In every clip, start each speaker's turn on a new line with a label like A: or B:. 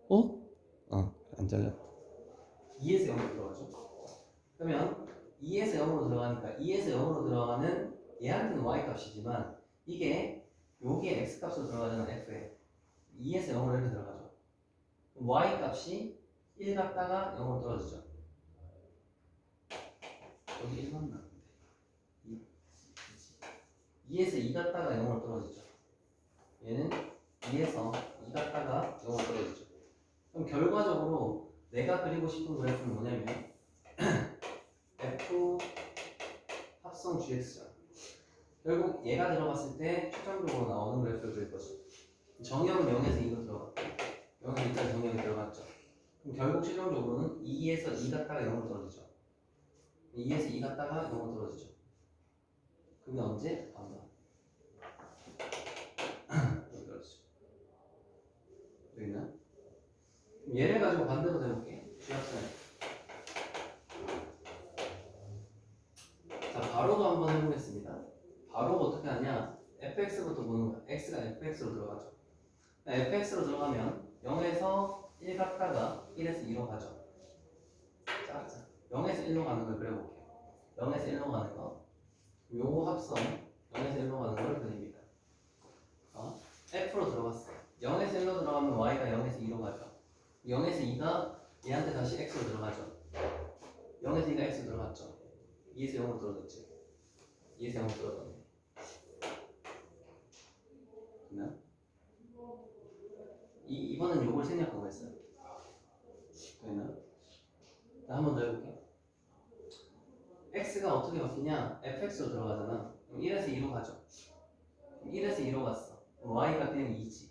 A: 어? 안 잘려.
B: 2에서 0으로 들어가죠. 그러면 2에서 0으로 들어가니까 2에서 0으로 들어가는 얘한테는 y 값이지만 이게 여기에 x 값으로 들어가잖아. f에 2에서 0으로 이렇게 들어가죠. 그럼 y 값이 1 갔다가 0으로 떨어지죠. 여기 1 맞나? 2에서 2 갔다가 0으로 떨어지죠. 얘는 2에서 2 갔다가 0으로 떨어지죠. 그럼 결과적으로 내가 그리고 싶은 그래프는 뭐냐면 f 합성 gx잖아. 결국 얘가 들어갔을 때 최종적으로 나오는 그래프를 그릴 거죠. 정의역은 0에서 2로 들어갔고 0에서 2까지 정의역이 들어갔죠. 그럼 결국 최종적으로는 2에서 2 갔다가 0으로 떨어지죠. 2에서 2 갔다가 0으로 떨어지죠. 그게 언제? 반반. 여기 떨어지죠. 여기 있나? 그럼 얘를 가지고 반대로 해볼게. 주합선. 자, 바로도 한번 해보겠습니다. 바로 어떻게 하냐? fx부터 보는 거야. x가 fx로 들어가죠. fx로 들어가면 0에서 1 갔다가 1에서 2로 가죠. 자, 0에서 1로 가는 걸 그려볼게요. 0에서 1로 가는 거. 요 합성 0에서 1로 가는 걸 그립니다. f로 들어갔어요. 0에서 1로 들어가면 y가 0에서 2로 가죠. 0에서 2가 얘한테 다시 x로 들어가죠. 0에서 2가 x로 들어갔죠. 2에서 0으로 떨어졌지. 2에서 0으로 떨어졌네. 됐나? 이번엔 요걸 생략하고 했어요. 됐나? 한번 더 해볼게. x가 어떻게 바뀌냐? fx로 들어가잖아. 그럼 1에서 2로 가죠. 1에서 2로 갔어. 그럼 y가 그냥 2지.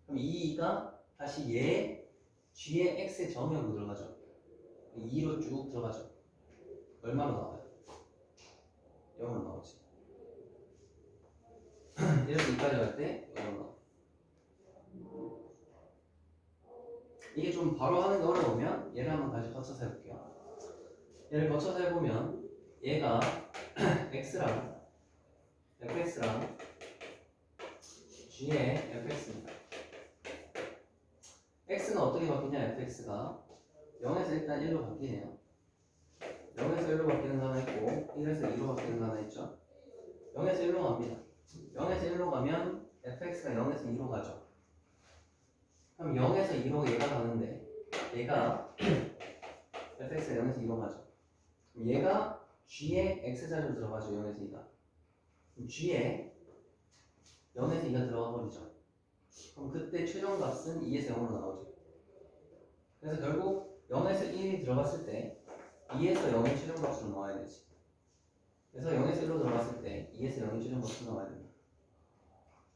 B: 그럼 2가 다시 얘 g의 x의 정의역으로 들어가죠. 2로 쭉 들어가죠. 얼마로 나와요? 0으로 나오지. 1에서 2까지 갈 때 0으로 나와. 이게 좀 바로 하는 게 어려우면 얘를 한번 다시 거쳐서 해볼게요. 얘를 거쳐서 해보면 얘가 x랑 fx랑 g의 fx입니다. x는 어떻게 바뀌냐? fx가 0에서 일단 1로 바뀌네요. 0에서 1로 바뀌는 거 하나 있고 1에서 2로 바뀌는 거 하나 있죠. 0에서 1로 갑니다. 0에서 1로 가면 fx가 0에서 2로 가죠. 그럼 0에서 2로 얘가 가는데 얘가 fx가 0에서 2로 가죠. 그럼 얘가 g의 x자리로 들어가죠. 0에서 2가. 그럼 g에 0에서 2가 들어가 버리죠. 그럼 그때 최종값은 2에서 0으로 나오죠. 그래서 결국 0에서 1이 들어갔을 때 2에서 0이 최종값으로 나와야 되지. 그래서 0에서 1로 들어갔을 때 2에서 0이 최종값으로 나와야 됩니다.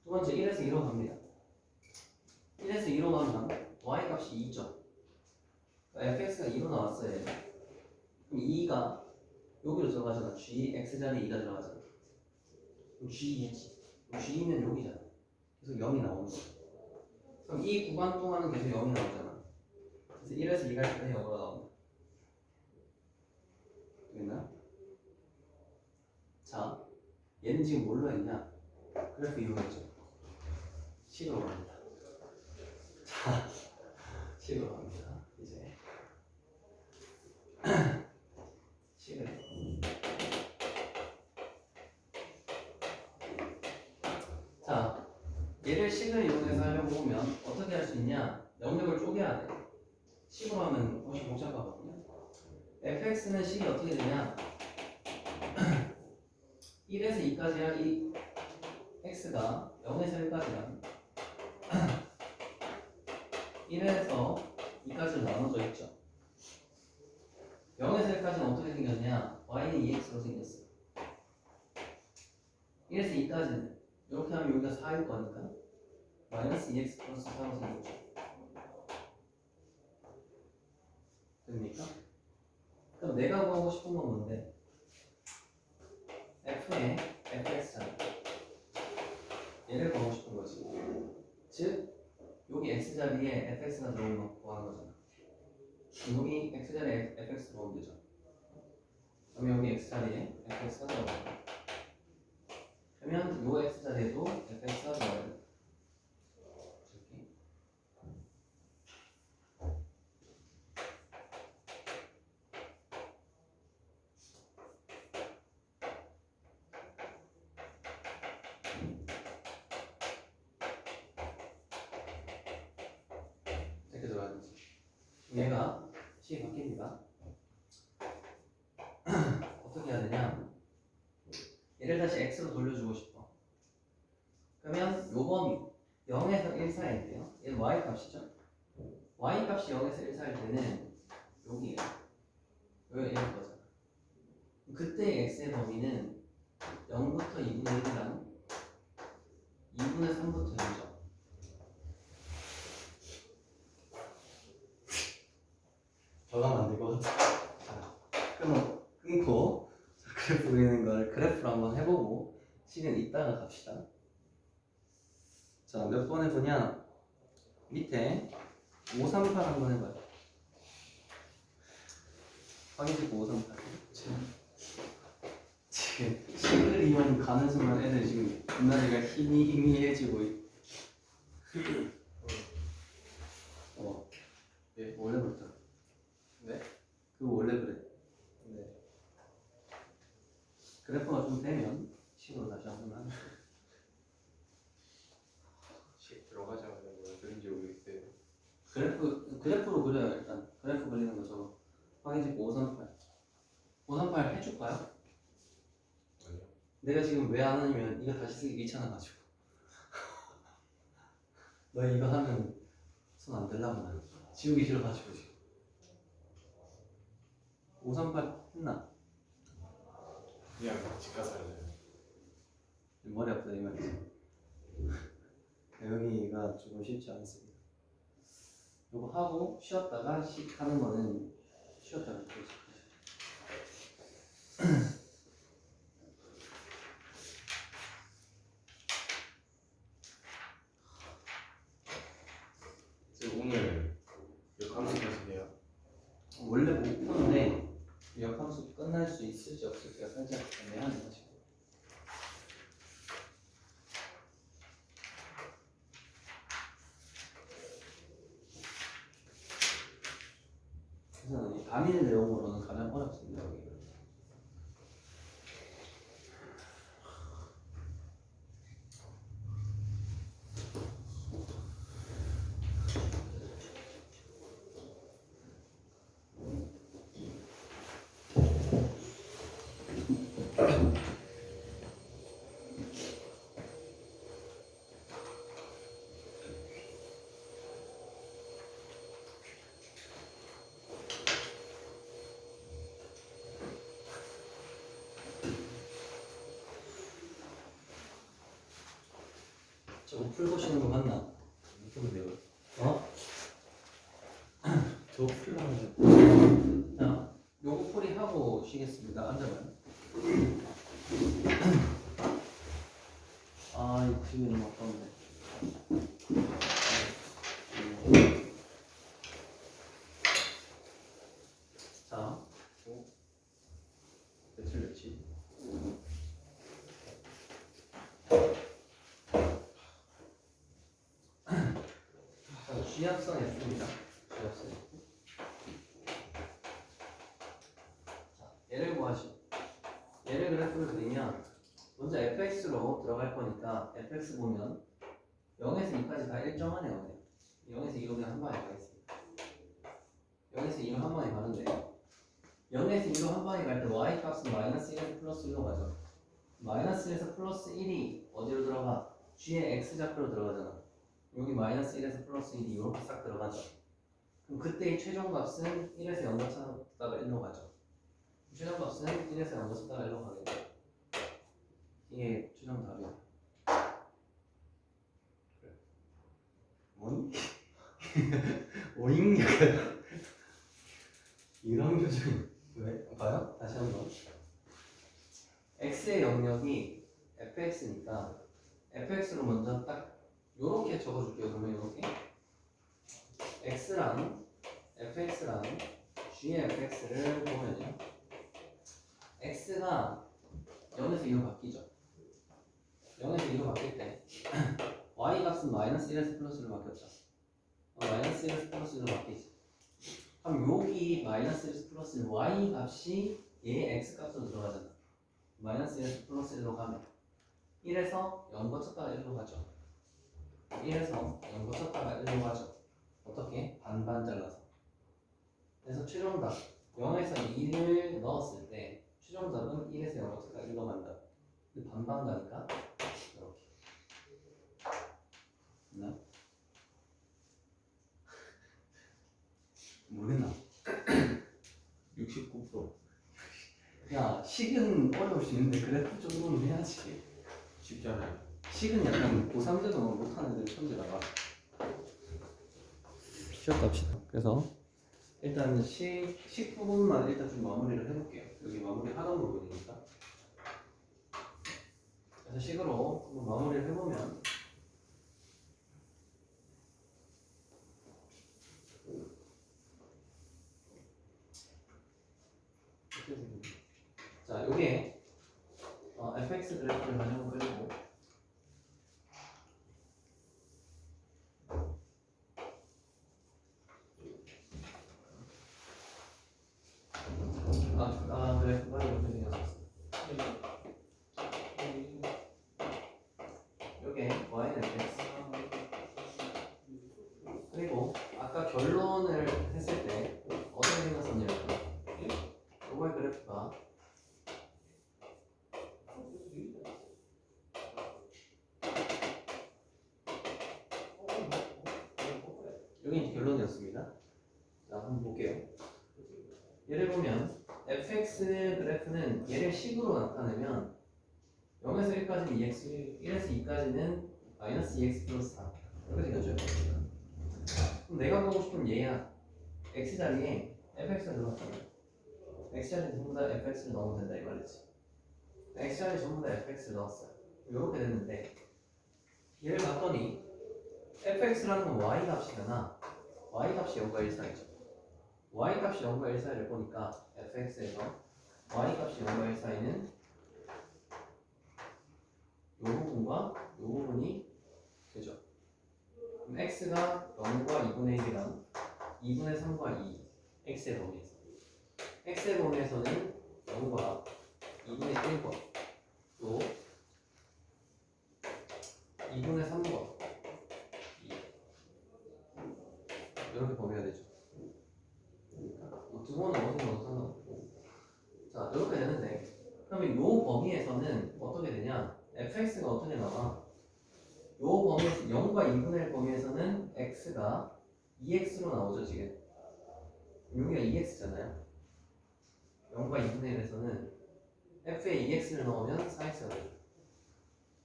B: 두 번째 1에서 2로 갑니다. 1에서 2로 가면 y값이 2죠. fx가 2로 나왔어요. 얘는. 그럼 2가 여기로 들어가잖아. g x자리에 2가 들어가잖아. 그럼 g2지. g는 여기잖아. 계속 0이 나오는 거야. 그럼 이 구간 동안은 계속 0이 나오잖아. 그래서 1에서 2 갈 때 0으로 나온다. 되겠나? 자, 얘는 지금 뭘로 했냐? 그래프 이용했죠. 식으로 갑니다. 자, 식으로 갑니다. 이제 식을 자, 얘를 식을 이용해서 하려고 보면 어떻게 할 수 있냐? 영역을 쪼개야 돼. 식으로 하면 훨씬 복잡하거든요. fx는 식이 어떻게 되냐? 1에서 2까지야. 이 x가 0에서 1까지랑 1에서 2까지로 나눠져 있죠. 0에서 1까지는 어떻게 생겼냐? y는 2x로 생겼어요. 1에서 2까지는 이렇게 하면 여기가 4일 거니까 마이너스 2x 플러스 4로 생겼죠. 됩니까? 그럼 내가 구하고 싶은 건 뭔데? f의 fx잖아. 얘를 구하고 싶은 거지. 즉 여기 x자리에 fx가 들어오는 거 구하는 거잖아. 여기 x자리에 fx 들어오면 되죠. 그럼 여기 x자리에 fx가 들어가요. 그러면 요 x자리에도 fx가 들어가요. 얘가 식이 바뀝니다. 어떻게 해야 되냐? 얘를 다시 x로 돌려주고 싶어. 그러면 요 범위 0에서 1 사이일 때요. 얘는 y 값이죠. y 값이 0에서 1 사이일 때는 여기에요. 여기가 1일 거잖아. 그때 x의 범위는 0부터 2분의 1이랑 2분의 3부터 0이죠. 저가면 안 되고. 자, 끊고 자, 그래프 그리는 걸 그래프로 한번 해보고 식은 이따가 갑시다. 자, 몇 번 해보냐? 밑에 538 한번 해봐요. 확인짓고 538. 지금 식을 이용 가는 순간 애들 지금 겁나니까 희미해지고 있. 네, 원래 그렇더라.
C: 네?
B: 그거 원래 그래.
C: 네.
B: 그래프가 좀 되면 식으로 다시 한번 하는 거야.
C: 식 들어가자마자 뭐라 그런지 모르겠어요.
B: 그래프로 그려요. 일단 그래프 그리는 거 저거 확인짓고 538. 538 해줄까요?
C: 아니요.
B: 내가 지금 왜 안 하냐면 이거 다시 쓰기 귀찮아가지고. 너 이거 하면 손 안 들라고 나 지우기 싫어가지고 지금. 538 했나?
C: 그냥 집 가서 할래요.
B: 머리 아프다 이 말이지. 여기가 조금 쉽지 않습니다. 이거 하고 쉬었다가 하는 거는 쉬었다가 또
C: 지금 오늘 역함수까지 해요.
B: 원래 못 푸는데 역함수 끝날 수 있을지 없을지가 살짝 애매하네요 지금. 그래서 이 단일 내용으로는 가장 어렵습니다 여기. 저거 풀고 쉬는 거 맞나?
C: 무슨 내용?
B: 어?
C: 저 풀라면
B: 자, 요거 풀이 하고 쉬겠습니다. 앉아봐요. 아, 이 그림이 너무 아까운데. 자, 며칠? 자, 쥐합성 F입니다. 쥐합성 F. 자, 얘를 구하시. 얘를 그래프를 그리면 먼저 fx로 들어갈 거니까 fx 보면 0에서 2까지 다 일정하네요. 0에서 2로 그냥 한 방에 가겠습니다. 0에서 2로 한 방에 가는데 0에서 2로 한 방에 갈 때 y 값은 마이너스 1에서 플러스 1로 가죠. 마이너스 1에서 플러스 1이 어디로 들어가? g의 x좌표로 들어가잖아. 여기 마이너스 1에서 플러스 1이 이렇게 싹 들어가죠. 그럼 그때의 최종값은 1에서 0 거쳐다가 1로 가죠. 최종값은 1에서 0 거쳐다가 1로 가겠죠. 이게 최종 답이야. 그래. 뭐니? 오잉? 약간 이런 표정이 왜? 봐요? 다시 한번. x의 영역이 fx니까 fx로 먼저 딱 요렇게 적어줄게요. 그러면 요렇게 x랑 fx랑 g의 fx를 보면요, x가 0에서 2로 바뀌죠. 0에서 2로 바뀔 때 y 값은 마이너스 1에서 플러스 1로 바뀌었죠. 마이너스 1에서 플러스 1로 바뀌지. 그럼 여기 마이너스 1에서 플러스 1 y 값이 얘 x 값으로 들어가잖아. 마이너스 1에서 플러스 1로 가면 1에서 0 거쳤다가 1로 가죠. 1에서 0 거쳤다가 1로 가죠. 어떻게? 반반 잘라서. 그래서 최종답 0에서 2를 넣었을 때 최종답은 1에서 0부터가 1로 만다. 반반 가니까 이렇게. 됐나? 모르겠나?
C: 69%.
B: 야, 식은 어려울 수 있는데 그래프 정도는 해야지.
C: 쉽지 않아요.
B: 식은 약간 고3 때도 너무 못하는 애들 천재다가 쉬었다 합시다. 그래서 일단 식 부분만 일단 좀 마무리를 해볼게요. 여기 마무리 하던 부분이니까. 그래서 식으로 한번 마무리를 해보면 자, 요게 fx 그래프를 가지고 그리고 그래프가 이렇게 생겼었어. 요게 y는 fx 그리고 아까 결론을 했을 때 어떻게 생겼었냐면 요거의 그래프가 여기 이제 결론이었습니다. 자, 한번 볼게요. 예를 보면 fx 그래프는 얘를 식으로 나타내면 0에서 1까지는 2x, 1에서 2까지는 마이너스 2x 플러스 4 이렇게 생겨져요. 그럼 내가 보고 싶은 얘야. x 자리에 fx가 들어갔잖아. x 자리에 전부 다 fx를 넣으면 된다 이 말이지. x 자리에 전부 다 fx를 넣었어요. 이렇게 됐는데 얘를 봤더니 fx라는 건 y 값이잖아. y 값이 0과 1 사이죠. y 값이 0과 1 사이를 보니까 fx에서 y 값이 0과 1 사이는 이 부분과 이 부분이 되죠. 그럼 x가 0과 2분의 1이랑 2분의 3과 2 x의 범위에서 x의 범위에서는 0과 2분의 1과 또 2분의 3과 2 이렇게 범위가 되죠. 두 번은 어디서 넣어도 상관없고 자 이렇게 되는데 그러면 이 범위에서는 어떻게 되냐 fx가 어떻게 나와 이 범위에서 0과 2분의 1 범위에서는 x가 2x로 나오죠 지금 여기가 2x잖아요 0과 2분의 1에서는 f에 2x를 넣으면 4x가 되죠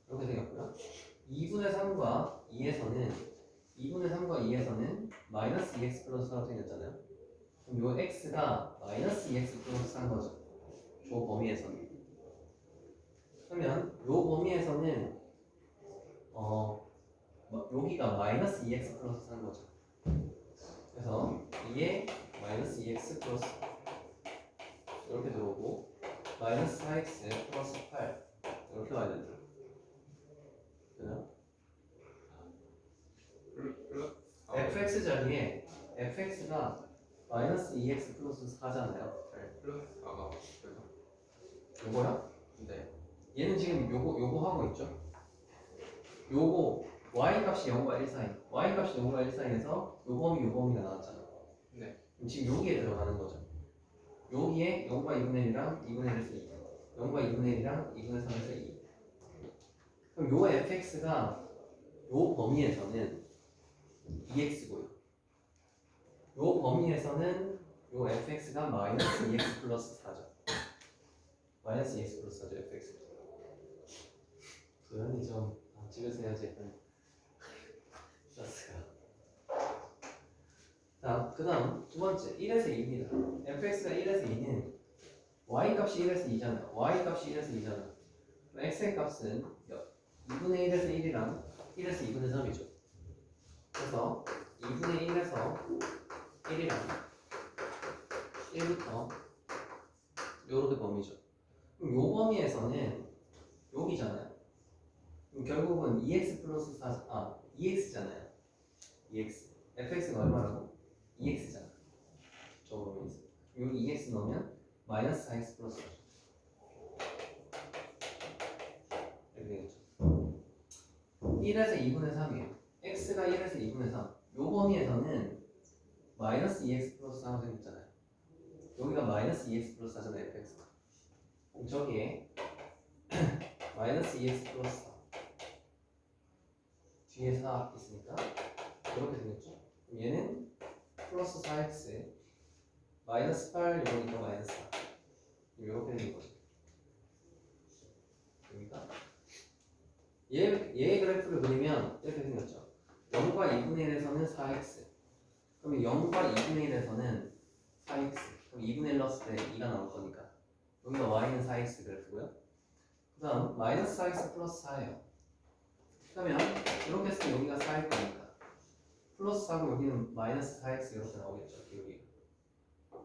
B: 이렇게 생겼고요 2분의 3과 2에서는 마이너스 2x 플러스 4로 생겼잖아요 그럼 요 x가 마이너스 2x 플러스 4인 거죠 요 범위에서는 그러면 요 범위에서는 여기가 마이너스 2x 플러스 4인 거죠 그래서 이게 마이너스 2x 플러스 이렇게 들어오고 마이너스 4x 플러스 8 이렇게 와야 되죠 되나요? fx 자리에 fx가 마이너스 2x 플러스 4잖아요
C: 플러스 4가 그래서
B: 요거요?
C: 네.
B: 얘는 지금 요거 하고 있죠 요거 y 값이 0과 1 사이 y 값이 0과 1 사이에서 요 범위가 나왔잖아
C: 네.
B: 그럼 지금 여기에 들어가는 거죠 여기에 0과 2분의 1이랑 2분의 1에서 2 0과 2분의 1이랑 2분의 3에서 2 그럼 요 fx가 요 범위에서는 2x고요 요 범위에서는 요 fx가 마이너스 2x 플러스 4죠 마이너스 2x 플러스 4죠 fx 도현이 좀 집에서 해야지 자, 그 다음 두 번째 1에서 2입니다 fx가 1에서 2는 y 값이 1에서 2잖아 y 값이 1에서 2잖아 그럼 x의 값은 2분의 1에서 1이랑 1에서 2분의 3이죠 그래서 2분의 1에서 1이랑 1부터 요렇게 범위죠 그럼 요 범위에서는 여기잖아요 그럼 결국은 2x 플러스 4, 2x잖아요 2x fx가 얼마라고? 2x잖아 저 범위에서 여기 2x 넣으면 마이너스 4x 플러스 4 이렇게 되겠죠 1에서 2분의 3이에요 x가 1에서 2분의 3 요 범위에서는 마이너스 2x 플러스 4가 생겼잖아요 여기가 마이너스 2x 플러스 4잖아 fx가. 그럼 저기에 마이너스 2x 플러스 4 뒤에 4 있으니까 이렇게 생겼죠. 그럼 얘는 플러스 4x 마이너스 8 이거니까 마이너스 4 이렇게 되는 거죠. 됩니까? 얘의 그래프를 그리면 이렇게 생겼죠. 0과 2분의 1에서는 4x 그러면 0과 2분의 1에서는 4x 그럼 2분의 1 넣었을 때 2가 나올 거니까 여기가 y는 4x 그래프고요. 그 다음 마이너스 4x 플러스 4예요. 그러면 이렇게 했을 때 여기가 4일 거니까 플러스 4고 여기는 마이너스 4x 이렇게 나오겠죠. 기울기가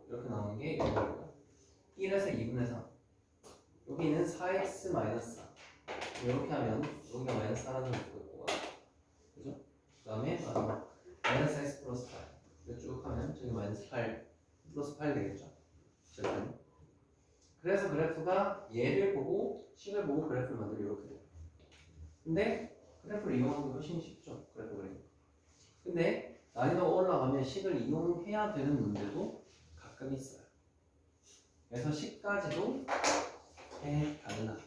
B: 이렇게 나오는 게 여기고요. 1에서 2분의 3 여기는 4x 마이너스 4 이렇게 하면 여기가 마이너스 4라는 걸 보고 그죠? 그 다음에 마지막 마이너스 x 플러스 8 이거 쭉 하면 저기 마이너스 8 플러스 8 되겠죠? 절대는. 그래서 그래프가 얘를 보고 식을 보고 그래프를 만들고 이렇게 돼요. 근데 그래프를 이용하는 게 훨씬 쉽죠. 그래프 그리는 거. 근데 난이도가 올라가면 식을 이용해야 되는 문제도 가끔 있어요. 그래서 식까지도 해달라.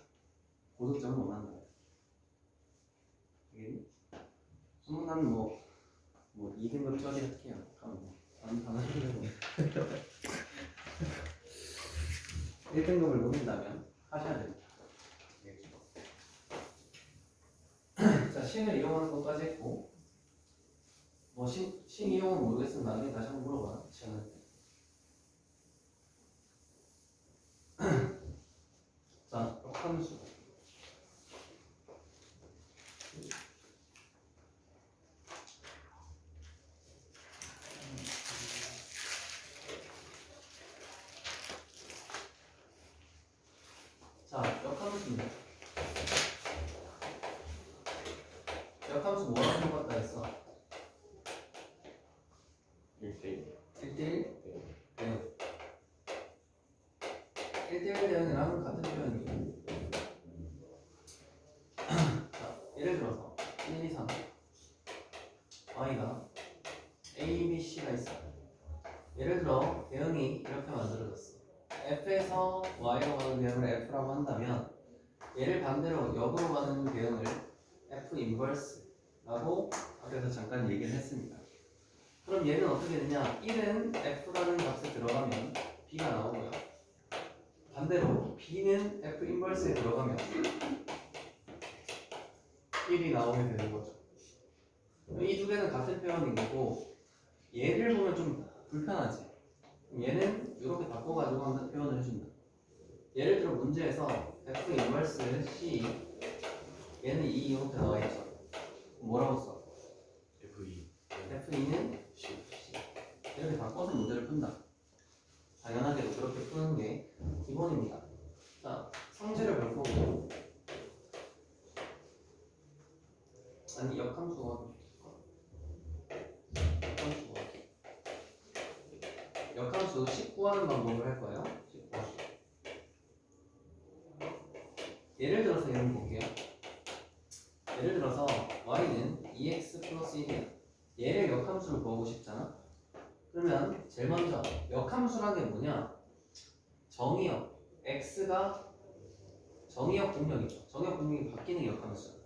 B: 고득점을 원하는 거예요. 알겠니? 소문나는 뭐 2등급 처리 할게요. 가면 뭐 단단하게 1등급을 노린다면 하셔야 됩니다. 자, 신을 이용하는 것까지 했고 신 이용은 모르겠으면 나중에 다시 한번 물어봐. 시간할 때. 자, 역함수. 자, 역함수입니다. 역함수 뭐라고 해봤다 했어?
C: 1대1
B: 1대1 대응. 1대1 대응이랑 같은 표현이에요. 자, 예를 들어서 1, 2, 3 y가 a, b, c가 있어요. 예를 들어 대응이 이렇게 만들어졌어. f에서 y로 가는 대응을 f라고 한다면 얘를 반대로 역으로 가는 대응을 f 인버스라고 앞에서 잠깐 얘기를 했습니다. 그럼 얘는 어떻게 되냐? 1은 f라는 값에 들어가면 b가 나오고요. 반대로 b는 f 인버스에 들어가면 1이 나오게 되는 거죠. 이 두 개는 같은 표현인 거고 얘를 보면 좀 불편하지. 얘는 이렇게 바꿔가지고 한번 표현을 해준다. 예를 들어 문제에서 f 인버스 c 얘는 2 이렇게 나와있죠. 뭐라고 써? F2는 C 이렇게 바꿔서 문제를 푼다. 당연하게도 그렇게 푸는 게 기본입니다. 자, 성질을 볼 거고 아니 역함수가 역함수 19하는 방법을 할 거예요. 19. 예를 들어서 이런 거 볼게요. 예를 들어서 y는 2x 플러스 1이야. 얘를 역함수로 구하고 싶잖아. 그러면 제일 먼저 역함수라는 게 뭐냐? 정의역 x가 정의역 공역이죠. 정의역 공역이 바뀌는 역함수.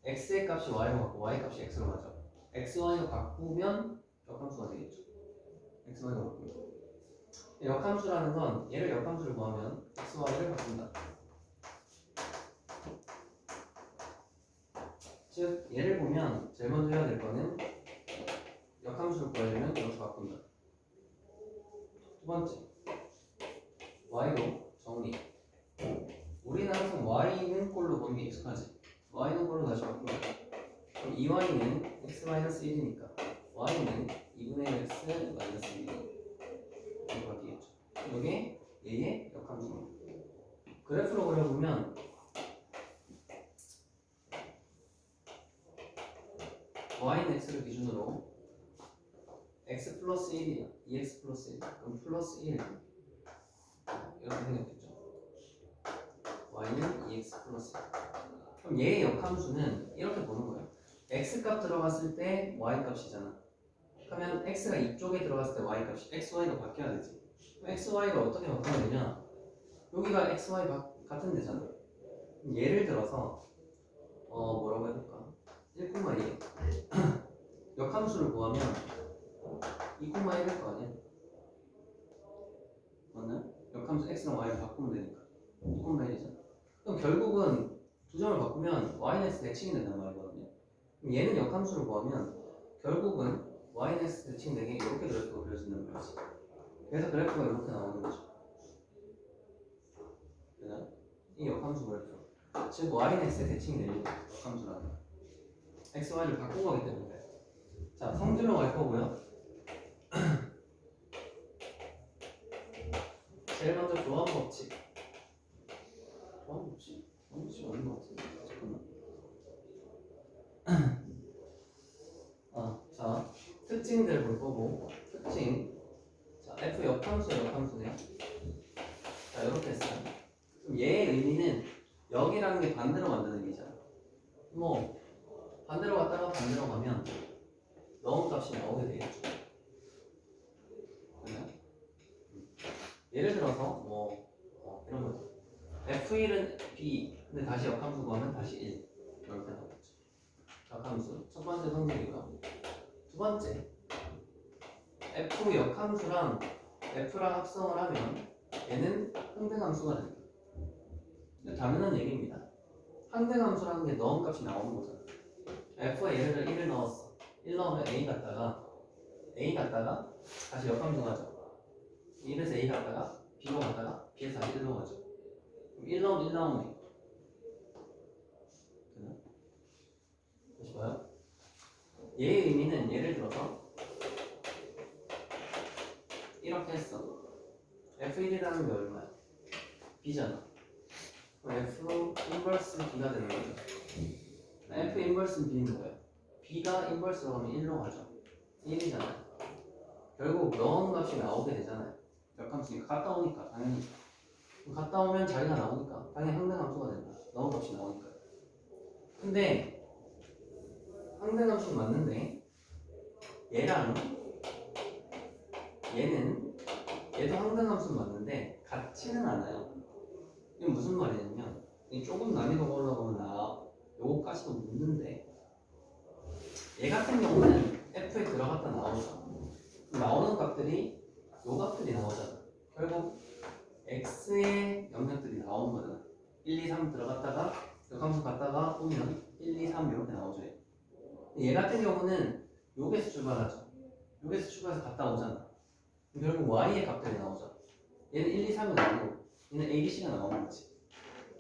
B: x의 값이 y로 바뀌고 y 값이 x로 가죠. x, y로 바꾸면 역함수가 되겠죠. x, y가 바꾸면. 역함수라는 건 얘를 역함수를 구하면 x, y를 바꾼다. 즉 얘를 보면 제일 먼저 해야 될 거는 역함수를 구하려면 이렇게 바꾼다. 두 번째 y로 정리. 우리는 항상 y는 꼴로 보는 게 익숙하지. y는 꼴로 다시 바꾸면 그럼 2y는 x-1이니까 y는 2분의 1 x 마이너스 1이 이렇게 바뀌겠죠. 이게 얘의 역함수입니다. 그래프로 그려보면 y는 x를 기준으로 x 플러스 1이야. 2x 플러스 1. 그럼 플러스 1 이렇게 생겼겠죠. y는 2x 플러스 1. 그럼 얘의 역함수는 이렇게 보는 거예요. x 값 들어갔을 때 y 값이잖아. 그러면 x가 이쪽에 들어갔을 때 y 값이 x, y가 바뀌어야 되지. x, y를 어떻게 바꾸면 되냐? 여기가 x, y 같은 데잖아. 예를 들어서 뭐라고 해볼까? 1,2 역함수를 구하면 2,1일 거 아니야? 맞나요? 역함수 x랑 y를 바꾸면 되니까 2,1이잖아. 그럼 결국은 두 점을 바꾸면 y-x 대칭이 된단 말이거든요. 그럼 얘는 역함수를 구하면 결국은 y-x 대칭 4개 이렇게 그래프가 그려진다는 거지. 그래서 그래프가 이렇게 나오는 거죠. 되나요? 이 역함수 그래프. 즉 y-x 대칭이 되는 역함수라는 거. x, y를 바꾼 거기 때문에. 자, 성질로 갈 거고요. 제일 먼저 조합 법칙. 조합 법칙? 조합 법칙 어딘 것 같은데? 잠깐만. 자, 특징들 볼 거고. 특징. 자, f 역함수네요. 자, 이렇게 했어요. 그럼 얘의 의미는 0이라는 게 반대로 만드는 의미잖아. 뭐 반대로 갔다가 반대로 가면 넣은 값이 나오게 되겠죠. 그러면 예를 들어서 뭐 이런 거죠. f1은 b 근데 다시 역함수 구하면 다시 1 이렇게 나오겠죠. 역함수 첫 번째 성질이고요. 두 번째 f 역함수랑 f랑 합성을 하면 얘는 항등함수가 됩니다. 당연한 얘기입니다. 항등함수라는 게 넣은 값이 나오는 거잖아. f에 예를 들어 1을 넣었어. 1 넣으면 a 갔다가 다시 역함수 가죠. 1에서 a 갔다가 b로 갔다가 b에서 다시 1로 가죠. 그럼 1 넣으면 1 나오네. 되나? 다시 봐요. 얘의 의미는 예를 들어서 이렇게 했어. f1이라는 게 얼마야? b잖아. 그럼 f 인버스 b가 되는 거죠. f 인버스는 b는 뭐예요? b가 인버스로 가면 1로 가죠. 1이잖아요. 결국 넣은 값이 나오게 되잖아요. 역함수니까 갔다 오니까 당연히 갔다 오면 자리가 나오니까 당연히 항등함수가 된다. 넣은 값이 나오니까. 근데 항등함수는 맞는데 얘랑 얘도 항등함수는 맞는데 같지는 않아요. 이게 무슨 말이냐면 조금 난이도가 올라가면 요거까지도 묻는데 얘 같은 경우는 f에 들어갔다 나오죠. 나오는 값들이 요 값들이 나오잖아. 결국 x의 영역들이 나오는 거잖아. 1, 2, 3 들어갔다가 역함수 갔다가 오면 1, 2, 3 이렇게 나오죠. 얘 같은 경우는 여기서 출발하죠. 여기서 출발해서 갔다 오잖아. 결국 y의 값들이 나오죠. 얘는 1, 2, 3이 나오고 얘는 a, b, c가 나오는 거지.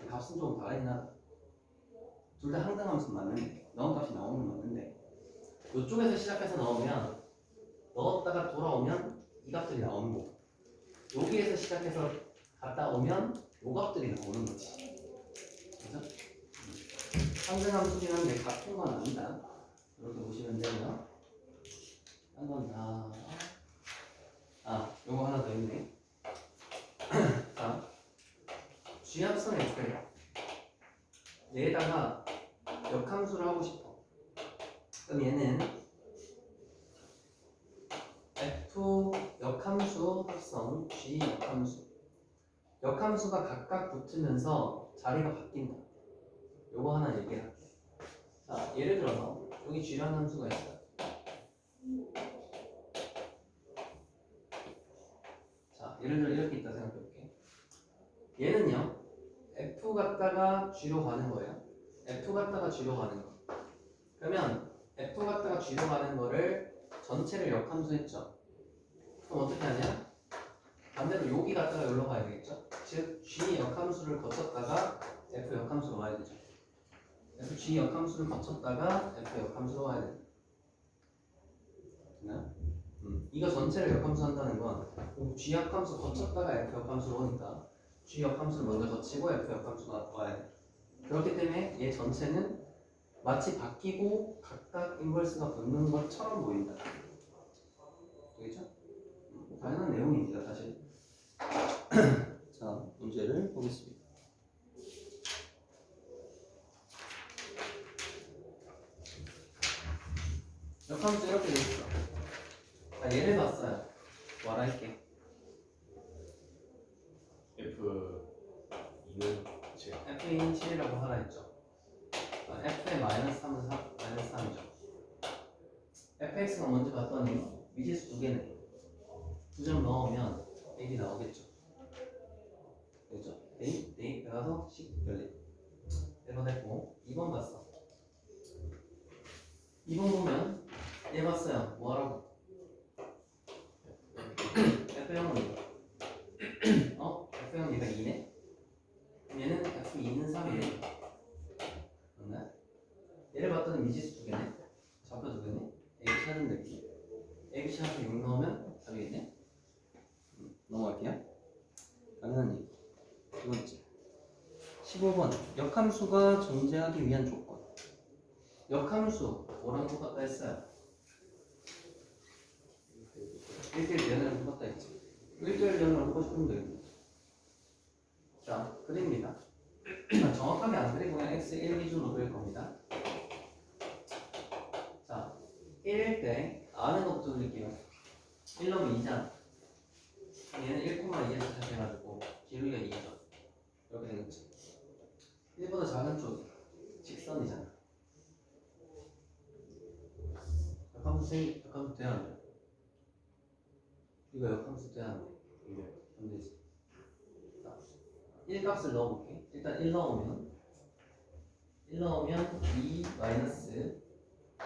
B: 값은 조금 다르긴 하다. 둘 다 항등함수 맞는데 넣은 값이 나오는 건 맞는데 이쪽에서 시작해서 넣으면 넣었다가 돌아오면 이 값들이 나오는 거고 여기에서 시작해서 갔다 오면 요 값들이 나오는 거지. 그죠? 항등함수긴 한데 같은 건 아니다. 이렇게 보시면 되고요. 한 번 더. 요거 하나 더 있네. 자, 쥐합성 x 얘에다가 역함수를 하고 싶어. 그럼 얘는 f 역함수 합성 g 역함수. 역함수가 각각 붙으면서 자리가 바뀐다. 요거 하나 얘기할게. 자, 예를 들어서 여기 g라는 함수가 있어요. 자, 예를 들어 이렇게 있다 생각해볼게. 얘는요 f 갔다가 g로 가는 거예요. f 갔다가 g로 가는 거. 그러면 f 갔다가 g로 가는 거를 전체를 역함수했죠. 그럼 어떻게 하냐? 반대로 여기 갔다가 여기로 가야 되겠죠. 즉 g 역함수를 거쳤다가 f 역함수로 가야 되죠. 그래서 g 역함수를 거쳤다가 f 역함수로 가야 돼. 됐나요? 이거 전체를 역함수 한다는 건 g 역함수 거쳤다가 f 역함수로 오니까 g 역함수를 먼저 거치고 f 역함수가 와야 돼. 그렇기 때문에 얘 전체는 마치 바뀌고 각각 인버스가 붙는 것처럼 보인다. 되겠죠? 당연한 내용입니다, 사실. 자, 문제를 보겠습니다. 역함수 이렇게 돼 있어. 자, 얘를 봤어요. 말할게. f인 7이라고 하라 했죠. f의 마이너스 3은 마이너스 3이죠. fx가 먼저 봤더니 미지수 두 개네. 2점 넣으면 ab이 나오겠죠. 그죠? 대입해가서 식 열리. 내려냈고 2번 봤어. 2번 보면 얘 봤어요. 뭐하라고? F형은 F형 얘가 2네? 얘는 F2는 3이네. 맞나? 얘를 봤더니 미지수 두 개네. 좌표 두 개네. AB 찾는데 AB 찾아서 6 넣으면 답이겠네. 넘어갈게요. 당연한 얘기. 두 번째 15번 역함수가 존재하기 위한 조건. 역함수 뭐랑 똑같다 했어요? 1대1 연애랑 똑같다 했지. 1대1 연애를 하고 싶으면 되겠네. 자, 그립니다. 정확하게 안 그리고 그냥 x1 기준으로 그릴 겁니다. 자, 1일 때 아는 것부터 그릴게요. 1 넣으면 2잖아. 얘는 1,2에서 시작해가지고 기울기가 2죠. 이렇게 되겠지. 1보다 작은 쪽이 직선이잖아. 역함수 돼야 안 돼? 이거 역함수 돼야 안 돼? 안 되지. 자, 1 값을 넣어볼게. 일단 1 넣으면 2 마이너스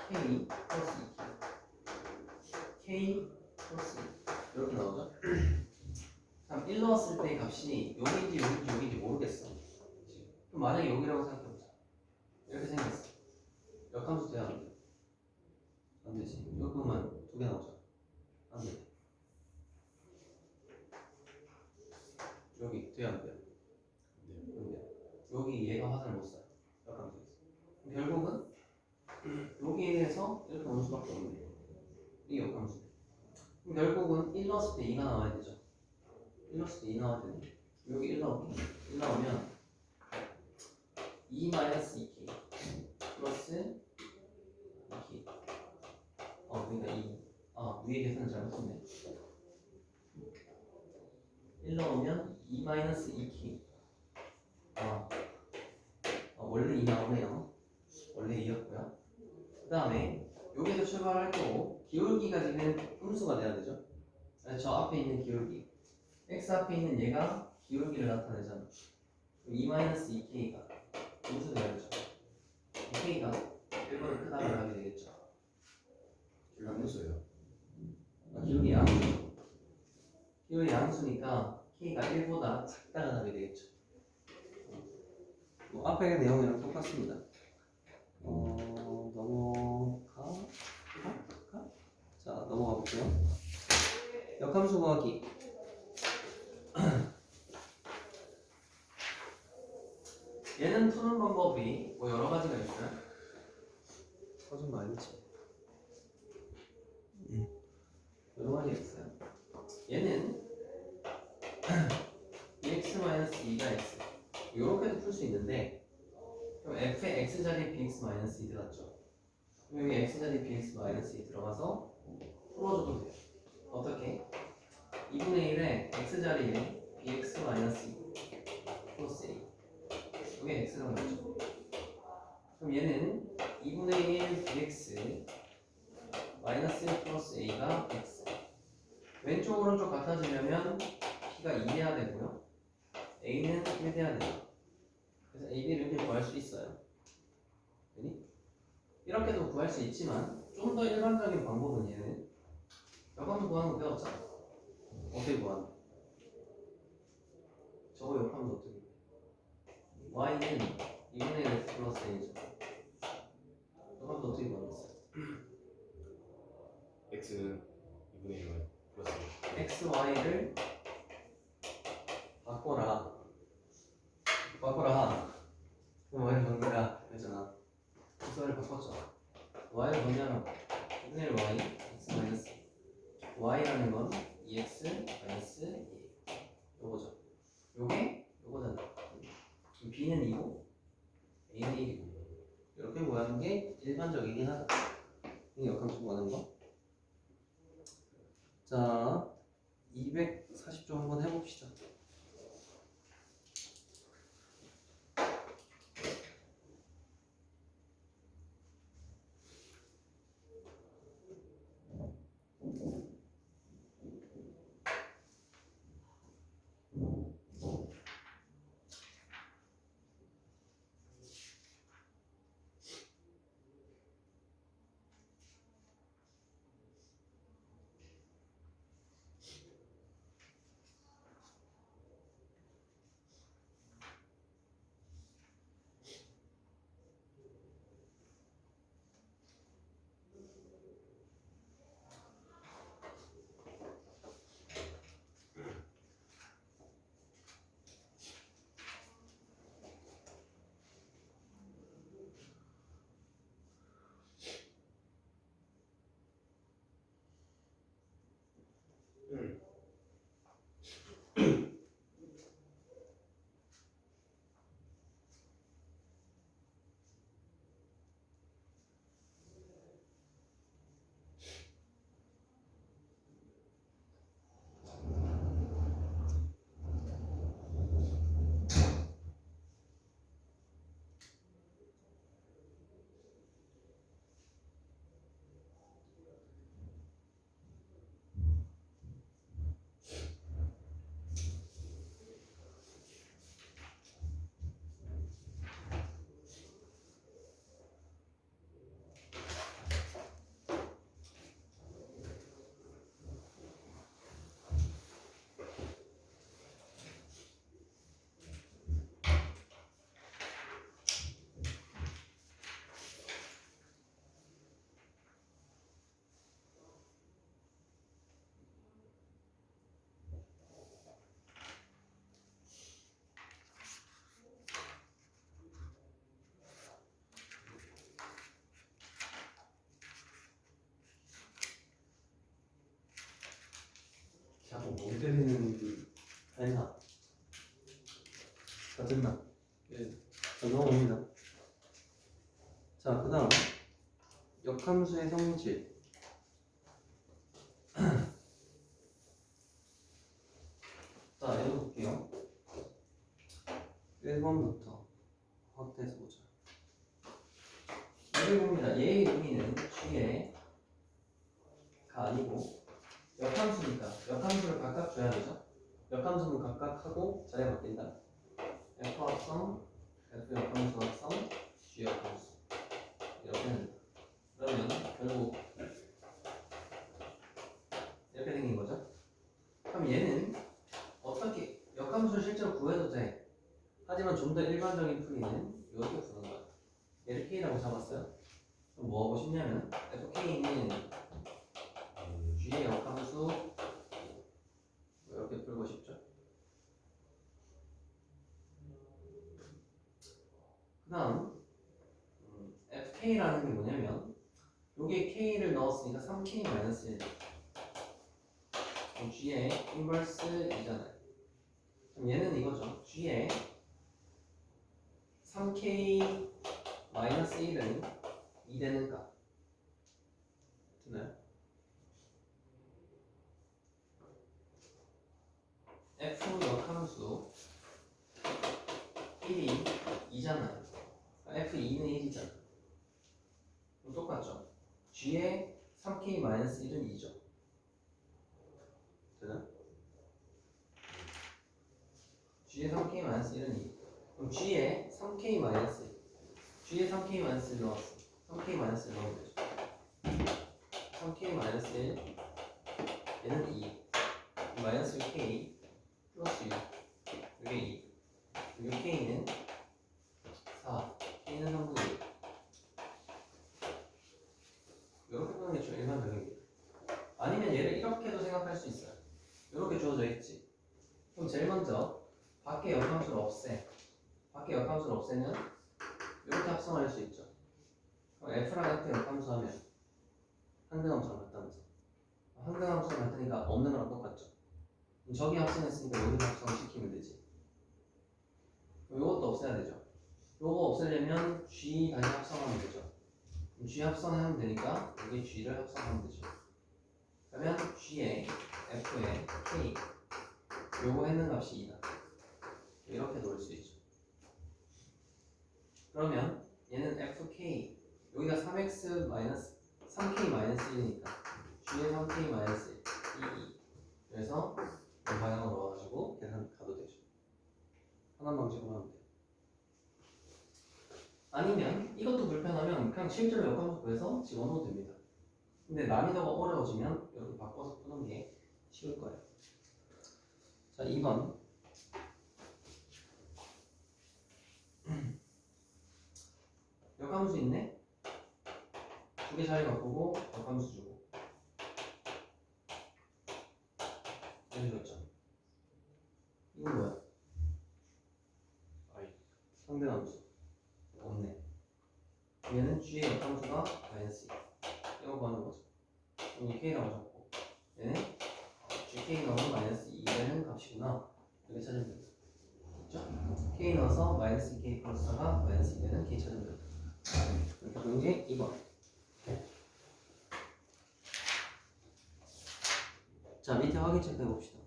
B: k 플러스 2k k 플러스 2 이렇게 나오죠? 그럼 1 넣었을 때의 값이 여기인지 모르겠어. 그럼 만약에 여기라고 생각해보자. 이렇게 생겼어. 역함수 돼야 안 돼? 안 되지. 이거 그러면 두 개 나오죠? 안 돼. 여기 돼야 안 돼요? 안 돼요. 여기 얘가 화살을 못 쏴요. 역함수 있어. 결국은 여기에서 이렇게 오는 수밖에 없네. 이게 역함수. 그럼 결국은 1 넣었을 때 2가 나와야 되죠. 1 넣었을 때 2 나와야 되네. 여기 1 넣을게. 1 나오면 2 마이너스 2k 플러스 2k. 그러니까 2. 위에 계산을 잘못했네. 1 넣으면 2 마이너스 2k. 원래 2 나오네요. 원래 2였고요. 그 다음에 여기서 출발할 거고 기울기가 지금 음수가 돼야 되죠. 저 앞에 있는 기울기 x 앞에 있는 얘가 기울기를 나타내잖아. 2-2k가 음수 돼야 되죠. 2k가 1보다 크다고 하게 되겠죠.
C: 양수예요.
B: 기울기 양수. 기울기 양수니까 k가 1보다 작다가 나게 되겠죠. 앞에 내용이랑 똑같습니다. 넘어가 볼게요. 역함수 구하기. 얘는 푸는 방법이 뭐 여러 가지가 있어요.
C: 서준 많이 치.
B: 여러 가지가 있어요. 얘는 bx-2가 x 이렇게도 풀 수 있는데 그럼 f의 x자리에 bx-2 들어갔죠. 그럼 여기 x자리에 bx-2 들어가서 풀어줘도 돼요. 어떻게? 2분의 1에 x자리에 bx-2 플러스 a 이게 x라고 했죠. 그럼 얘는 2분의 1 bx 마이너스 1 플러스 a가 x. 왼쪽 오른쪽 같아지려면 p가 2 돼야 되고요. a는 1 돼야 돼요. 그래서 a, b를 이렇게 구할 수 있어요. 되니? 이렇게도 구할 수 있지만 좀 더 일반적인 방법은 얘는 역함수 구하는 거 배웠잖아. 어떻게 구하는 거? 저거 역함수 어떻게 구해? y는 2분의 1 x 플러스 a죠. 역함수 어떻게 구하는 거?
C: x는 2분의 1 플러스
B: x, y를 바꿔라. 그럼 y를 정리라 그랬잖아. x, y를 바꿨죠. y를 정리하면 2분의 1 y, x 마이너스 y라는 건 2x 마이너스 2 요거죠. 요거잖아. b는 2고 a는 1이고 이렇게 구하는 게 일반적이긴 하다. 이게 역함수 구하는 거. 자, 240조 한번 해봅시다. 자꾸 멍 때리는 다 했나? 다 됐나?
C: 예.
B: 자, 넘어갑니다. 자, 그 다음 역함수의 성질. 자, 읽어볼게요. 1번부터 확대해서 보자. 여기 봅니다. 얘의 의미는 G의 가 아니고 역함수니까 역함수를 각각 줘야 되죠. 역함수는 각각 하고 자리가 바뀐다. F 합성, F 역함수 합성, G 역함수 이렇게 된다. 그러면 결국 이렇게 생긴 거죠. 그럼 얘는 어떻게 역함수를 실제로 구해도 돼. 하지만 좀 더 일반적인 풀이는 이렇게 푸는 거야. 얘를 K라고 잡았어요. 그럼 뭐 하고 싶냐면 FK는 G의 역함수 이렇게 풀고 싶죠. 그 다음 FK라는 게 뭐냐면 여기에 K를 넣었으니까 3K-1 그럼 G의 인버스 2잖아요. 그럼 얘는 이거죠. G의 3K-1은 2 되는 값 되나요? F 역함수 1이 2잖아요. F2는 1이잖아. 그럼 똑같죠. G의 3K-1은 2죠. 되나? G의 3K-1은 2. 그럼 G의 3K-1 G의 3K-1를 넣었어. 3K-1를 넣으면 되죠. 3K-1 얘는 2 마이너스 K 플러스 6 이게 2 그리고 K는 4 K는 3분의 1 이렇게 푸는 게 일반적인 게 아니면 얘를 이렇게도 생각할 수 있어요. 이렇게 주어져 있지. 그럼 제일 먼저 밖에 역함수를 없애. 밖에 역함수를 없애면 이렇게 합성할 수 있죠. 그럼 F랑 F 역함수 하면 한등함수랑 같다면서 한등함수랑 같으니까 없는 거랑 똑같죠. 그럼 저기 합성했으니까 여기도 합성을 시키면 되지. 그럼 이것도 없애야 되죠. 요거 없애려면 G 다시 합성하면 되죠. 그럼 G 합성하면 되니까 여기 G를 합성하면 되죠. 그러면 G에 F에 K 요거 했는 값이 2다. 이렇게 놓을 수 있죠. 그러면 얘는 FK 여기가 3x 마이너스 3k 마이너스 1이니까 G에 3k 마이너스 1 2 그래서 이 방향으로 넣어가지고 계산 가도 되죠. 하나만 방식으로 하면 돼요. 아니면 이것도 불편하면 그냥 실제로 역함수 구해서 집어넣어도 됩니다. 근데 난이도가 어려워지면 이렇게 바꿔서 푸는 게 쉬울 거예요. 자, 2번 역함수 있네? 두 개 자리 바꾸고 역함수 주고 해주셨죠? 이건 뭐야?
C: 아이.
B: 상대함수 없네. 얘는 G의 역함수가 마이너스 2 이거 구하는 거죠. 여기 K라고 잡고 얘는 GK 넣으면 마이너스 2 되는 값이구나 이렇게 찾으면 됩니다. 그렇죠? K 넣어서 마이너스 2K 플러스 4가 마이너스 2 되는 K 찾으면 됩니다. 이렇게 하는 게 2번. 자, 밑에 확인 체크해 봅시다.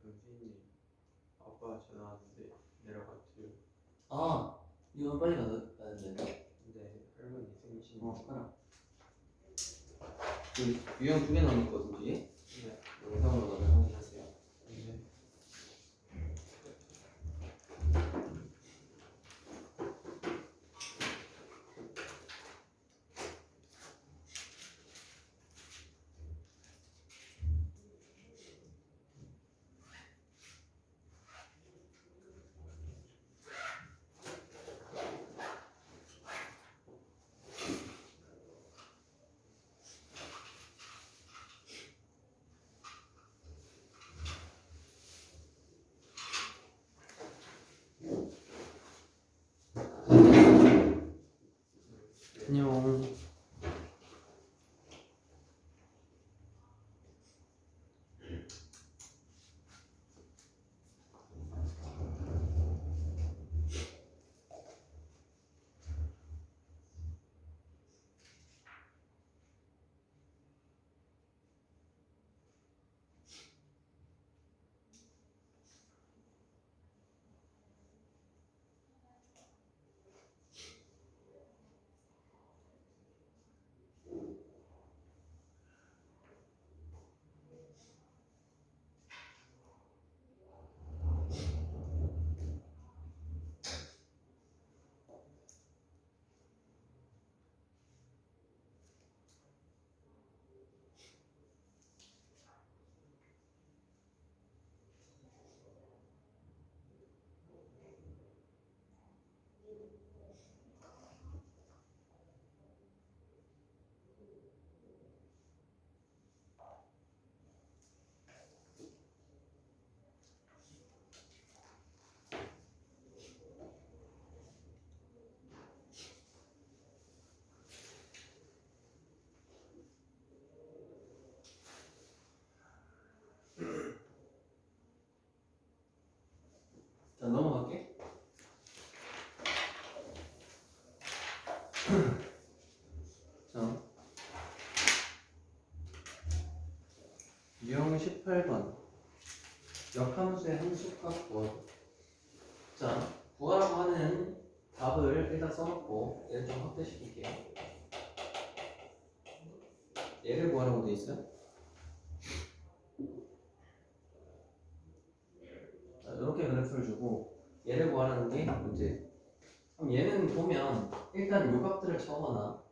C: 선생님, 아빠 전화 왔는데 내려갔대요.
B: 아, 이거 빨리 가야 되는데.
C: 근데 할머니 생신.
B: 가라. 그 유형 2개 남았거든, 뒤에.
C: 네.
B: 영상으로 나중에 확인하세요.
C: 네.
B: 자, 유형 18번 역함수의 함수값 구하기. 자, 구하라고 하는 답을 일단 써놓고 얘를 좀 확대시킬게요. 얘를 구하라고 돼 있어요. 자, 이렇게 그래프를 주고 얘를 구하라는 게 문제. 그럼 얘는 보면 일단 요 값들을 쳐거나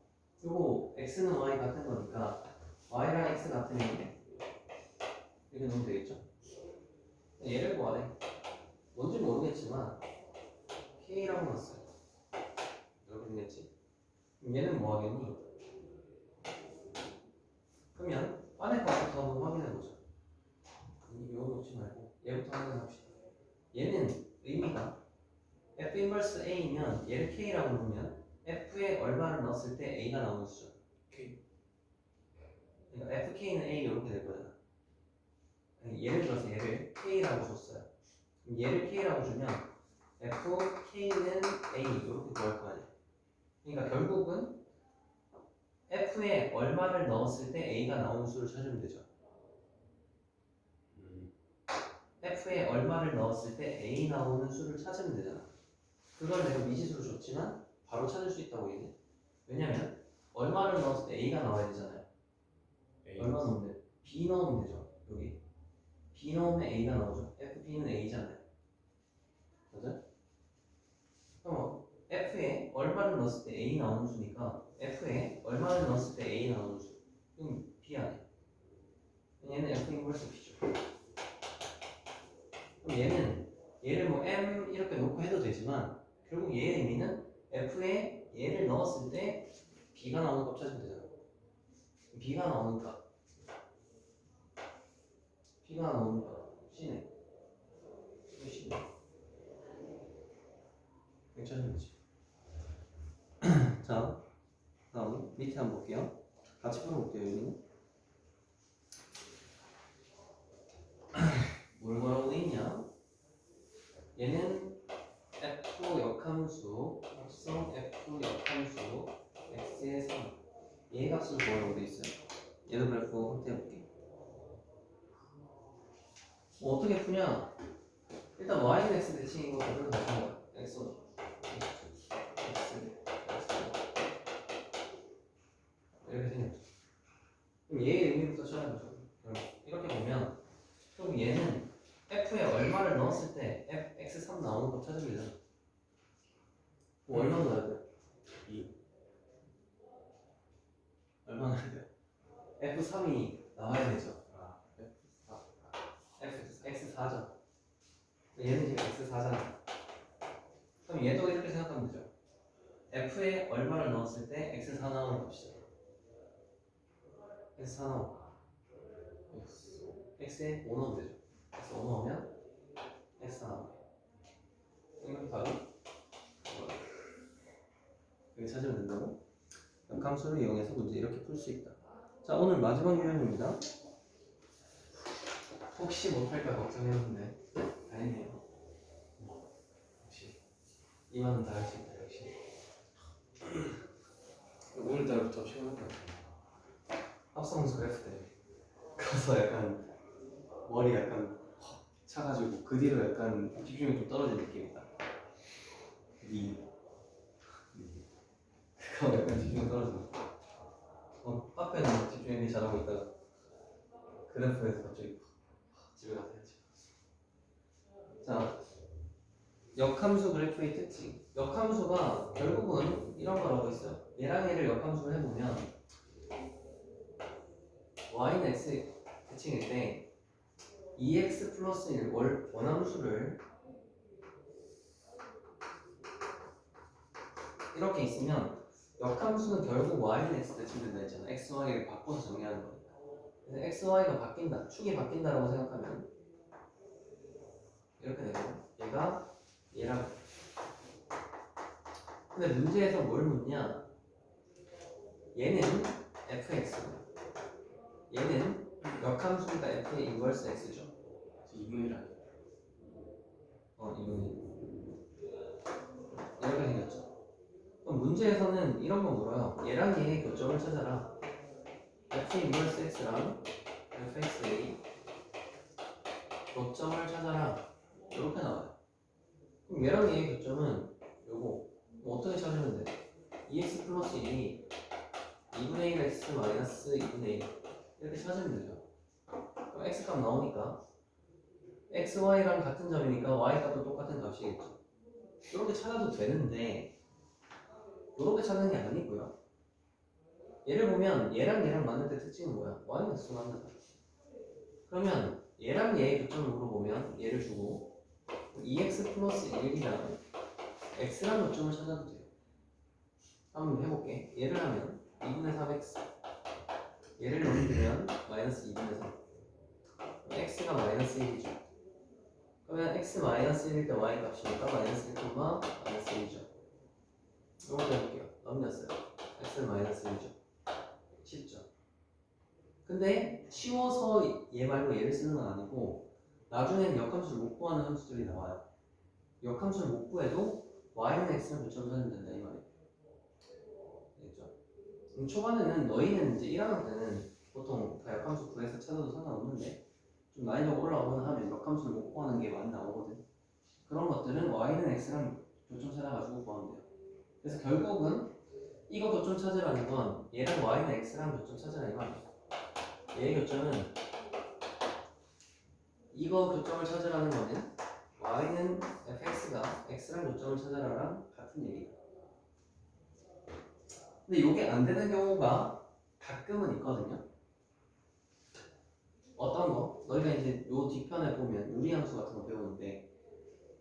B: 요거 x는 y 같은 거니까 y랑 x 같으면 이렇게 넣으면 되겠죠? 얘를 구하래. 뭔지 모르겠지만 k라고 넣었어요. 이렇게 생겼지? 그럼 얘는 뭐 하겠니? 그러면 안에 거부터 한번 확인해보자. 이거 놓지 말고 얘부터 확인합시다. 얘는 의미가 f 인버스 a면 얘를 k라고 놓으면 f에 얼마를 넣었을 때 a가 나오는 수죠.
C: K.
B: 그러니까 fk는 a 이렇게 될 거잖아. 예를 들어서 얘를 k라고 줬어요. 그럼 얘를 k라고 주면 fk는 a 이렇게 구할 거 아니야. 그러니까 결국은 f에 얼마를 넣었을 때 a가 나오는 수를 찾으면 되죠. f에 얼마를 넣었을 때 a 나오는 수를 찾으면 되잖아. 그걸 내가 미지수로 줬지만 바로 찾을 수 있다고 얘기해. 왜냐면 얼마를 넣었을 때 a가 나와야 되잖아요. 얼마 넣으면 돼? b 넣으면 되죠. 여기 b 넣으면 a가 나오죠. fb는 a잖아요. 맞아? 그럼 f에 얼마를 넣었을 때 a 나오는 수니까 f에 얼마를 넣었을 때 a 나오는 수. 그럼 b 아니야. 얘는 f 인버스 b죠. 그럼 얘를 뭐 m 이렇게 놓고 해도 되지만 결국 얘의 의미는 f에 얘를 넣었을 때 b가 나오는 값 찾으면 되잖아. b가 나오는 값 c네. 이거 c네. 괜찮은 거지. 자, 다음 밑에 한번 볼게요. 같이 풀어볼게요. 여기는 뭘 뭐라고 돼 있냐? 얘는 f 역함수 합성 f 역함수 x의 3 얘 값을 구하라고 돼 있어요. 얘도 그래프 확대해 볼게. 뭐 어떻게 푸냐? 일단 y는 x 대칭 이거 그대로 넣는 거야. x 이렇게 생겼죠. 그럼 얘의 의미부터 찾아보죠. 이렇게 보면 그럼 얘는 f에 얼마를 넣었을 때 x3 나오는 거 찾으면 되잖아. 뭐 얼마 넣어야 돼? 2. 얼마 넣어야 돼? f3이 나와야 되죠. x4죠. 얘는 지금 x4잖아. 그럼 얘도 이렇게 생각하면 되죠. f에 얼마를 넣었을 때 x4 나오는 값이죠. x4 나오고 x에 5 넣으면 되죠. x 5 넣으면 x4 나와요. 이렇게 바로 여기 찾으면 된다고? 역함수를 이용해서 문제 이렇게 풀 수 있다. 자, 오늘 마지막 유형입니다. 혹시 못할까 걱정했는데 다행이에요. 역시 이만은 다 할 수 있다. 역시
C: 오늘따라부터 시원한 거 같아.
B: 합성수 그래프 때 가서 약간 머리 약간 확 차가지고 그 뒤로 약간 집중이 좀 떨어진 느낌이다. 그거 약간 집중이 떨어져. 앞에는 집중이 잘하고 있다가 그래프에서 갑자기 집에 가서 해야지. 자, 역함수 그래프의 특징. 역함수가 결국은 이런 거라고 있어요. 얘랑 얘를 역함수를 해보면 y는 x 대칭일 때 2x 플러스 1 원함수를 이렇게 있으면 역함수는 결국 y는 x 대칭된다 했잖아. x, y를 바꿔서 정리하는 거니까. 그래서 x, y가 바뀐다, 축이 바뀐다라고 생각하면 이렇게 되고 얘가 얘라고. 근데 문제에서 뭘 묻냐? 얘는 fx, 얘는 역함수니까 f의 인버스 x죠.
C: 2분의 1 아니야?
B: 2분의 1 이렇게 생겼죠. 그럼 문제에서는 이런 거 물어요. 얘랑 얘의 교점을 찾아라. f 인버스 x랑 fxa 교점을 찾아라. 이렇게 나와요. 그럼 얘랑 얘의 교점은 요거 뭐 어떻게 찾으면 돼? 2x 플러스 1이 2분의 1 x 마이너스 2분의 1 이렇게 찾으면 되죠. 그럼 x 값 나오니까 x, y랑 같은 점이니까 y 값도 똑같은 값이겠죠. 이렇게 찾아도 되는데 이렇게 찾는 게 아니고요. 얘를 보면 얘랑 만날 때 특징은 뭐야? y는 x로 만나다. 그러면 얘랑 얘의 교점을 물어보면 얘를 주고 2x 플러스 1이랑 x랑 교점을 찾아도 돼요. 한번 해볼게. 얘를 하면 2분의 3x 얘를 넘기면 마이너스 2분의 3 x가 마이너스 1이죠. 그러면 x 마이너스 1일 때 y 값이니까 마이너스 1, 마이너스 1이죠. 이거 해볼게요. 넘겼어요. x는 마이너스 1이죠. 쉽죠? 근데 쉬워서 얘 말고 얘를 쓰는 건 아니고 나중에는 역함수를 못 구하는 함수들이 나와요. 역함수를 못 구해도 y는 x는 교점 찾으면 된다 이 말이에요. 알겠죠? 초반에는 너희는 이제 1학년 때는 보통 다 역함수 구해서 찾아도 상관없는데 좀 난이도가 올라오거나 하면 역함수를 못 구하는 게 많이 나오거든. 그런 것들은 y는 x랑 교점 찾아가지고 구하면 돼요. 그래서 결국은 이거 교점 찾으라는 건 얘랑 y는 x랑 교점 찾으라 이 말이에요. 얘의 교점은 이거 교점을 찾으라는 거는 y는 fx가 x랑 교점을 찾아라랑 같은 얘기다. 근데 이게 안 되는 경우가 가끔은 있거든요. 어떤 거? 너희가 이제 요 뒤편에 보면 유리함수 같은 거 배우는데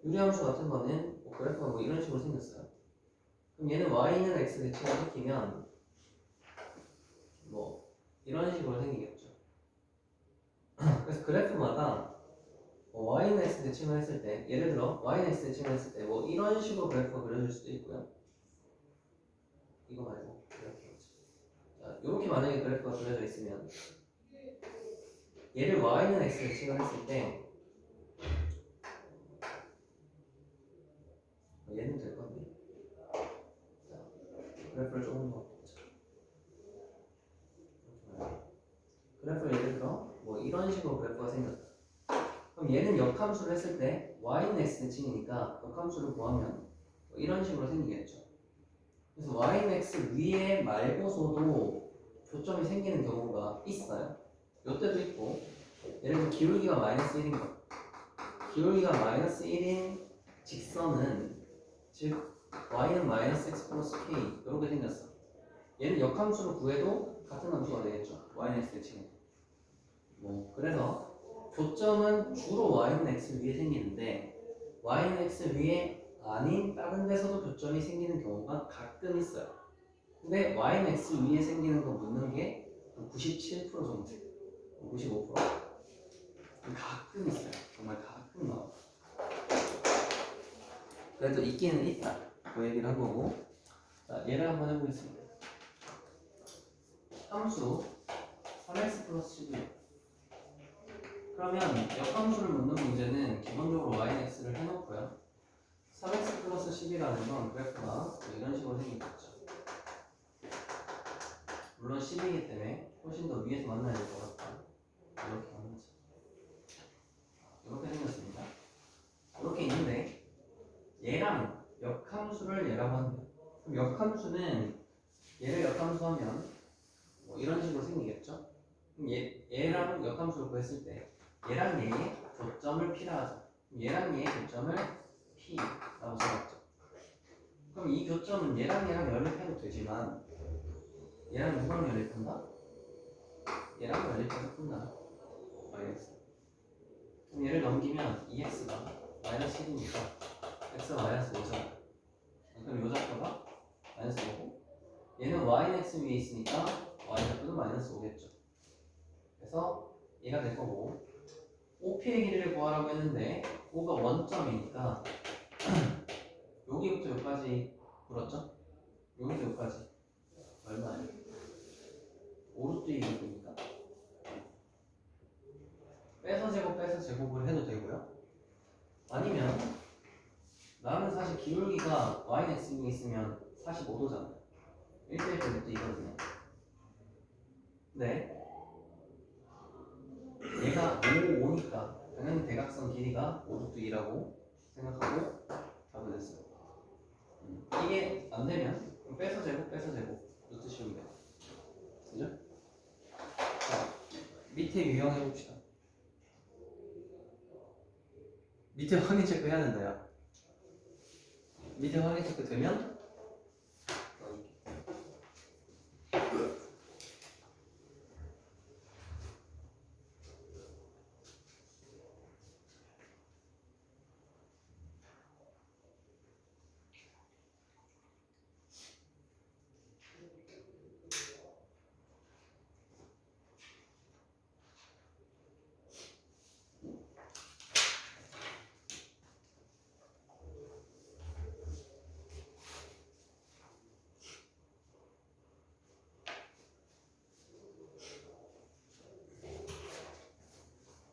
B: 유리함수 같은 거는 뭐 그래프가 뭐 이런 식으로 생겼어요. 그럼 얘는 y는 x 대칭을 시키면 뭐 이런 식으로 생기겠죠. 그래서 그래프마다 y는 x 대칭을 했을 때 예를 들어 y는 x 대칭을 했을 때 뭐 이런 식으로 그래프가 그려질 수도 있고요. 이거 말고 이렇게. 자, 이렇게 만약에 그래프가 그려져 있으면 얘를 y는 x 대칭을 했을 때 얘는 될 건데. 자, 그래프를 조금 더 보자. 그래프를 예를 들어 뭐 이런 식으로 그래프가 생겼다. 그럼 얘는 역함수를 했을 때 y는 x 대칭이니까 역함수를 구하면 뭐 이런 식으로 생기겠죠. 그래서 y는 x 위에 말고서도 교점이 생기는 경우가 있어요. 요때도 있고 예를 들어 기울기가 마이너스 1인 거. 기울기가 마이너스 1인 직선은 즉 y는 마이너스 x 플러스 k 이렇게 생겼어. 얘는 역함수로 구해도 같은 함수가 되겠죠. y는 x 대칭. 뭐 그래서 교점은 주로 y는 x 위에 생기는데 y는 x 위에 아닌 다른 데서도 교점이 생기는 경우가 가끔 있어요. 근데 y는 x 위에 생기는 거 묻는 게 97% 정도, 95% 가끔 있어요. 정말 가끔 나와요. 그래도 있기는 있다. 그 얘기를 한 거고. 자, 얘를 한번 해보겠습니다. 함수 3x 플러스 11. 그러면 역함수를 묻는 문제는 기본적으로 yx를 해놓고요. 3x 플러스 10이라는 건 그래프가 이런 식으로 생기겠죠. 물론 10이기 때문에 훨씬 더 위에서 만나야 될 것 같다. 이렇게 만나죠. 이렇게 생겼습니다. 이렇게 있는데 얘랑 역함수를 얘라고 한대요. 그럼 역함수는 얘를 역함수하면 뭐 이런 식으로 생기겠죠. 그럼 얘랑 역함수를 구했을 때 얘랑 얘의 교점을 P라 하죠. 얘랑 얘의 교점을 P라고 적었죠. 그럼 이 교점은 얘랑 연립해도 되지만 얘랑 누구랑 연립한다? 얘랑 연립해서 푼다. 마이너스. 그럼 얘를 넘기면 2x가 마이너스 1이니까 x가 마이너스 5잖아. 그럼 요 작도가 마이너스 5고 얘는 y는 x 위에 있으니까 y 작도는 마이너스 5겠죠. 그래서 얘가 될 거고 OP의 길이를 구하라고 했는데 5가 원점이니까 여기부터 여기까지 풀었죠? 여기부터 여기까지 얼마예요? 5루트 2니까 빼서 제곱을 해도 되고요. 아니면 나는 사실 기울기가 y는 x 위에 있으면 45도잖아. 1대1 때부터 이거든요. 네. 얘가 5, 5니까 당연히 대각선 길이가 5족도 2라고 생각하고 답을 냈어요. 이게 안 되면 그럼 빼서 제곱 루트 씌우면 돼요. 그죠? 자, 밑에 유형 해봅시다. 밑에 확인 체크 해야 된다, 야. 밑에 확인 체크 되면